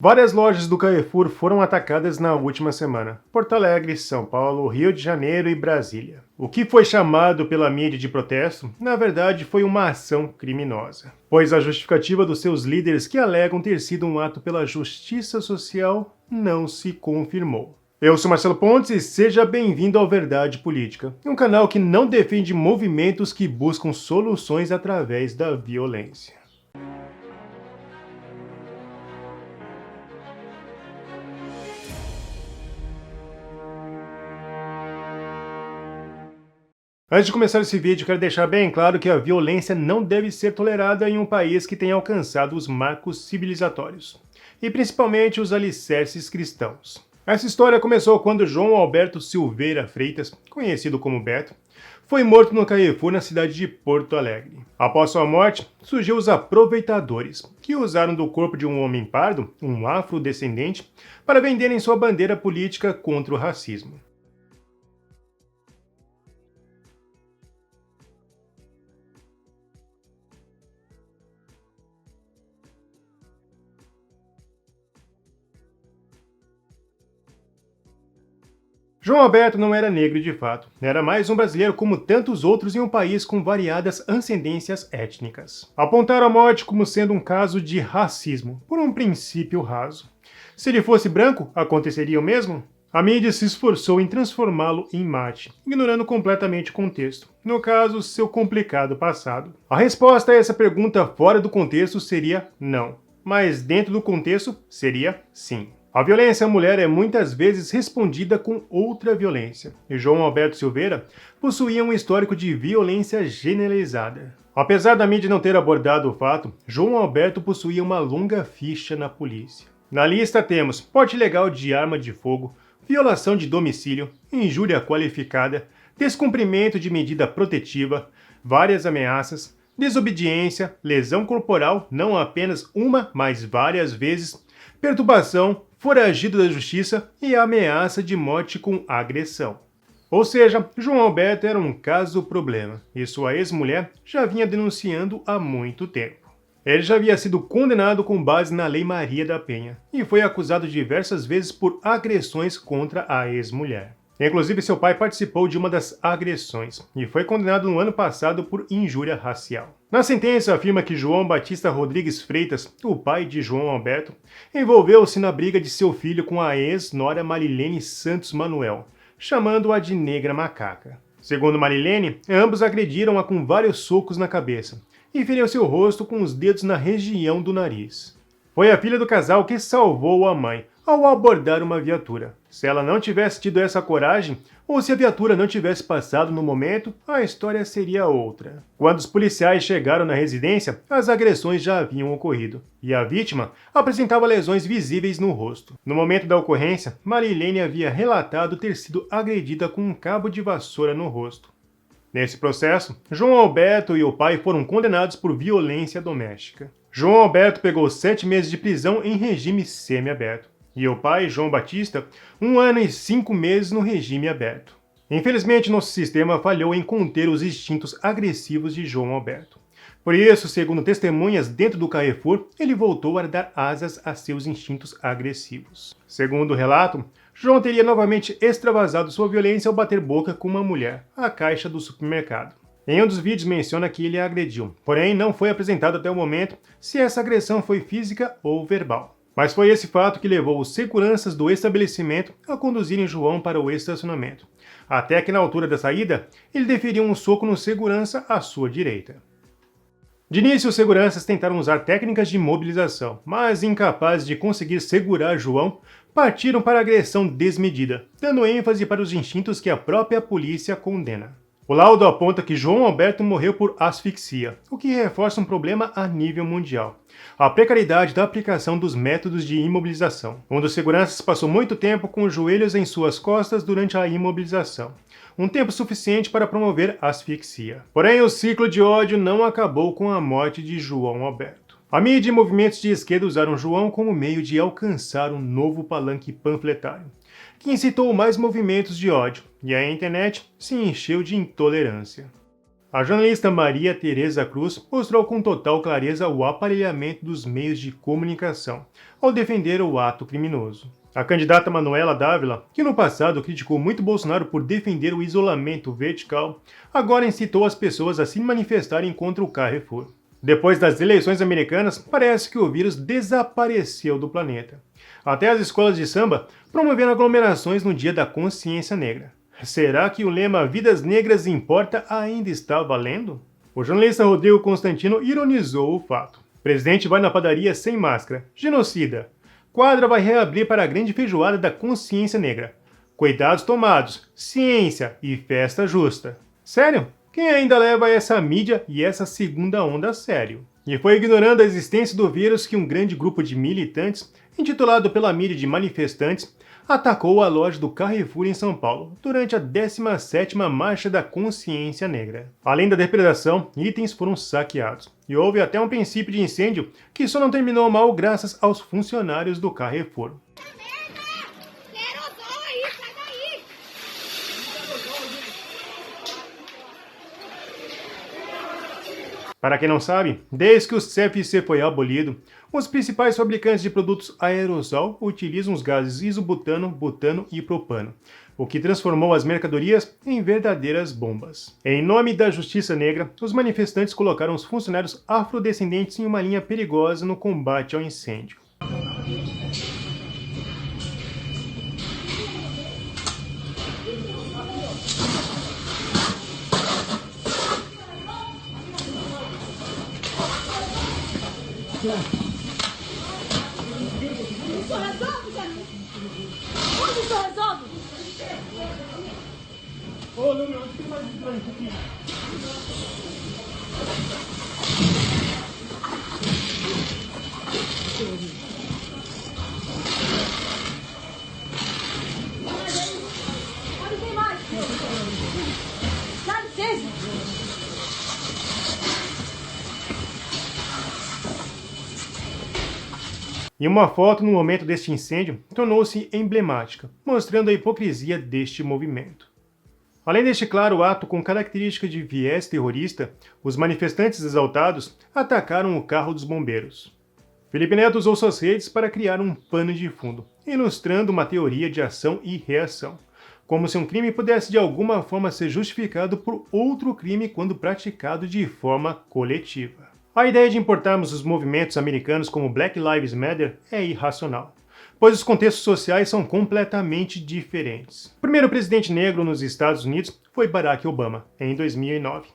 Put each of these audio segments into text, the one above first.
Várias lojas do Carrefour foram atacadas na última semana. Porto Alegre, São Paulo, Rio de Janeiro e Brasília. O que foi chamado pela mídia de protesto, na verdade, foi uma ação criminosa, pois a justificativa dos seus líderes que alegam ter sido um ato pela justiça social não se confirmou. Eu sou Marcelo Pontes e seja bem-vindo ao Verdade Política, um canal que não defende movimentos que buscam soluções através da violência. Antes de começar esse vídeo, quero deixar bem claro que a violência não deve ser tolerada em um país que tenha alcançado os marcos civilizatórios, e principalmente os alicerces cristãos. Essa história começou quando João Alberto Silveira Freitas, conhecido como Beto, foi morto no Carrefour na cidade de Porto Alegre. Após sua morte, surgiu os aproveitadores, que usaram do corpo de um homem pardo, um afrodescendente, para venderem sua bandeira política contra o racismo. João Alberto não era negro de fato, era mais um brasileiro como tantos outros em um país com variadas ascendências étnicas. Apontaram a morte como sendo um caso de racismo, por um princípio raso. Se ele fosse branco, aconteceria o mesmo? A mídia se esforçou em transformá-lo em Marte, ignorando completamente o contexto, no caso, seu complicado passado. A resposta a essa pergunta fora do contexto seria não, mas dentro do contexto seria sim. A violência à mulher é muitas vezes respondida com outra violência, e João Alberto Silveira possuía um histórico de violência generalizada. Apesar da mídia não ter abordado o fato, João Alberto possuía uma longa ficha na polícia. Na lista temos porte ilegal de arma de fogo, violação de domicílio, injúria qualificada, descumprimento de medida protetiva, várias ameaças, desobediência, lesão corporal não apenas uma, mas várias vezes, perturbação, foragido da justiça e ameaça de morte com agressão. Ou seja, João Alberto era um caso-problema e sua ex-mulher já vinha denunciando há muito tempo. Ele já havia sido condenado com base na Lei Maria da Penha e foi acusado diversas vezes por agressões contra a ex-mulher. Inclusive, seu pai participou de uma das agressões e foi condenado no ano passado por injúria racial. Na sentença, afirma que João Batista Rodrigues Freitas, o pai de João Alberto, envolveu-se na briga de seu filho com a ex-nora Marilene Santos Manuel, chamando-a de negra macaca. Segundo Marilene, ambos agrediram-a com vários socos na cabeça e feriu seu rosto com os dedos na região do nariz. Foi a filha do casal que salvou a mãe ao abordar uma viatura. Se ela não tivesse tido essa coragem, ou se a viatura não tivesse passado no momento, a história seria outra. Quando os policiais chegaram na residência, as agressões já haviam ocorrido, e a vítima apresentava lesões visíveis no rosto. No momento da ocorrência, Marilene havia relatado ter sido agredida com um cabo de vassoura no rosto. Nesse processo, João Alberto e o pai foram condenados por violência doméstica. João Alberto pegou 7 meses de prisão em regime semiaberto. E o pai, João Batista, 1 ano e 5 meses no regime aberto. Infelizmente, nosso sistema falhou em conter os instintos agressivos de João Alberto. Por isso, segundo testemunhas dentro do Carrefour, ele voltou a dar asas a seus instintos agressivos. Segundo o relato, João teria novamente extravasado sua violência ao bater boca com uma mulher, à caixa do supermercado. Em um dos vídeos menciona que ele a agrediu, porém não foi apresentado até o momento se essa agressão foi física ou verbal. Mas foi esse fato que levou os seguranças do estabelecimento a conduzirem João para o estacionamento, até que na altura da saída, ele deferiu um soco no segurança à sua direita. De início, os seguranças tentaram usar técnicas de mobilização, mas incapazes de conseguir segurar João, partiram para a agressão desmedida, dando ênfase para os instintos que a própria polícia condena. O laudo aponta que João Alberto morreu por asfixia, o que reforça um problema a nível mundial: a precariedade da aplicação dos métodos de imobilização. Um dos seguranças passou muito tempo com os joelhos em suas costas durante a imobilização, um tempo suficiente para promover asfixia. Porém, o ciclo de ódio não acabou com a morte de João Alberto. A mídia e movimentos de esquerda usaram João como meio de alcançar um novo palanque panfletário, que incitou mais movimentos de ódio, e a internet se encheu de intolerância. A jornalista Maria Tereza Cruz mostrou com total clareza o aparelhamento dos meios de comunicação ao defender o ato criminoso. A candidata Manuela Dávila, que no passado criticou muito Bolsonaro por defender o isolamento vertical, agora incitou as pessoas a se manifestarem contra o Carrefour. Depois das eleições americanas, parece que o vírus desapareceu do planeta. Até as escolas de samba promoveram aglomerações no Dia da Consciência Negra. Será que o lema Vidas Negras Importa ainda está valendo? O jornalista Rodrigo Constantino ironizou o fato. Presidente vai na padaria sem máscara. Genocida. Quadra vai reabrir para a grande feijoada da consciência negra. Cuidados tomados, ciência e festa justa. Sério? Quem ainda leva essa mídia e essa segunda onda a sério? E foi ignorando a existência do vírus que um grande grupo de militantes, intitulado pela mídia de manifestantes, atacou a loja do Carrefour em São Paulo durante a 17ª Marcha da Consciência Negra. Além da depredação, itens foram saqueados. E houve até um princípio de incêndio que só não terminou mal graças aos funcionários do Carrefour. Para quem não sabe, desde que o CFC foi abolido, os principais fabricantes de produtos aerosol utilizam os gases isobutano, butano e propano, o que transformou as mercadorias em verdadeiras bombas. Em nome da justiça negra, os manifestantes colocaram os funcionários afrodescendentes em uma linha perigosa no combate ao incêndio. Isso resolve, Janine? Onde isso resolve? Ô, Lúcio, onde tem mais um plano aqui? Onde tem mais? Dá licença. E uma foto no momento deste incêndio tornou-se emblemática, mostrando a hipocrisia deste movimento. Além deste claro ato com característica de viés terrorista, os manifestantes exaltados atacaram o carro dos bombeiros. Felipe Neto usou suas redes para criar um pano de fundo, ilustrando uma teoria de ação e reação, como se um crime pudesse de alguma forma ser justificado por outro crime quando praticado de forma coletiva. A ideia de importarmos os movimentos americanos como Black Lives Matter é irracional, pois os contextos sociais são completamente diferentes. O primeiro presidente negro nos Estados Unidos foi Barack Obama, em 2009.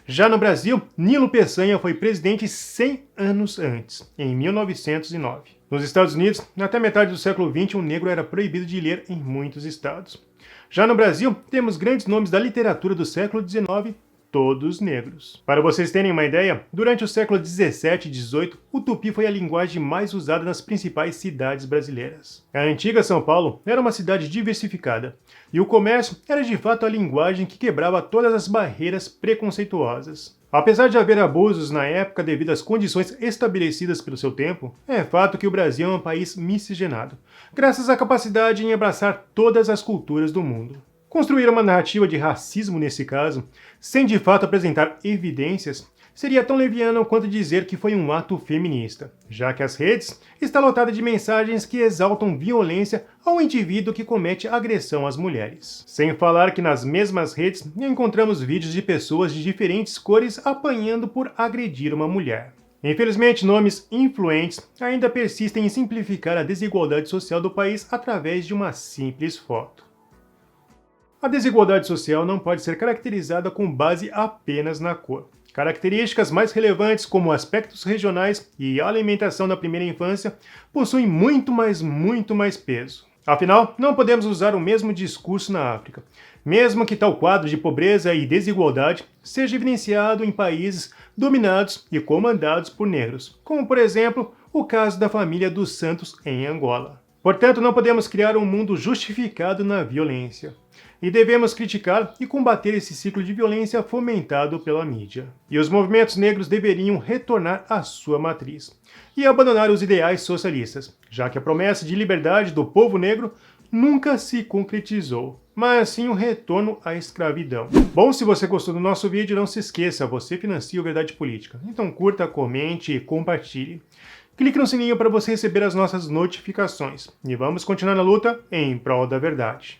Já no Brasil, Nilo Peçanha foi presidente 100 anos antes, em 1909. Nos Estados Unidos, até metade do século XX, um negro era proibido de ler em muitos estados. Já no Brasil, temos grandes nomes da literatura do século XIX, todos negros. Para vocês terem uma ideia, durante o século 17 e 18, o tupi foi a linguagem mais usada nas principais cidades brasileiras. A antiga São Paulo era uma cidade diversificada, e o comércio era de fato a linguagem que quebrava todas as barreiras preconceituosas. Apesar de haver abusos na época devido às condições estabelecidas pelo seu tempo, é fato que o Brasil é um país miscigenado, graças à capacidade em abraçar todas as culturas do mundo. Construir uma narrativa de racismo nesse caso, sem de fato apresentar evidências, seria tão leviano quanto dizer que foi um ato feminista, já que as redes estão lotadas de mensagens que exaltam violência ao indivíduo que comete agressão às mulheres. Sem falar que nas mesmas redes encontramos vídeos de pessoas de diferentes cores apanhando por agredir uma mulher. Infelizmente, nomes influentes ainda persistem em simplificar a desigualdade social do país através de uma simples foto. A desigualdade social não pode ser caracterizada com base apenas na cor. Características mais relevantes, como aspectos regionais e alimentação na primeira infância, possuem muito mais peso. Afinal, não podemos usar o mesmo discurso na África, mesmo que tal quadro de pobreza e desigualdade seja evidenciado em países dominados e comandados por negros, como por exemplo o caso da família dos Santos em Angola. Portanto, não podemos criar um mundo justificado na violência. E devemos criticar e combater esse ciclo de violência fomentado pela mídia. E os movimentos negros deveriam retornar à sua matriz e abandonar os ideais socialistas, já que a promessa de liberdade do povo negro nunca se concretizou, mas sim o retorno à escravidão. Bom, se você gostou do nosso vídeo, não se esqueça, você financia o Verdade Política. Então curta, comente e compartilhe. Clique no sininho para você receber as nossas notificações. E vamos continuar na luta em prol da verdade.